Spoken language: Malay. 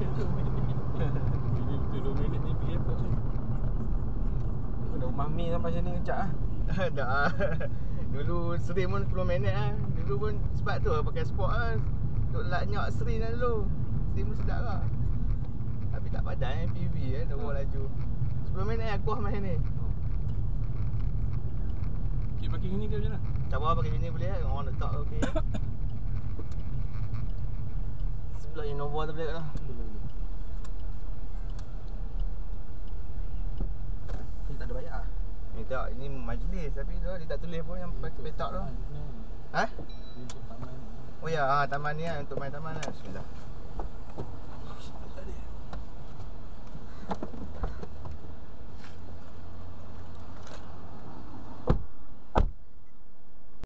Ini betul 2 minit ni pergi apa tu? Pada rumah Mi sampai sini kejap lah. Dah. Dulu Seri pun 10 minit lah. Dulu pun sebab tu pakai sport lah. Duk laknyak Seri lah dulu. Seri pun sedap lah. Tapi tak padan PV dah bawa laju 10 minit aku sampai sini. Cik parking ni ke macam mana? Tak apa pakai sini boleh lah. Orang letak okey. Sebelah Innova tu boleh lah. Ni tak ada bayar. Ni tak, ini majlis tapi tu dia tak tulis pun yang petak tu. Ha? Oh ya, taman ni lah untuk main taman lah. Bismillah.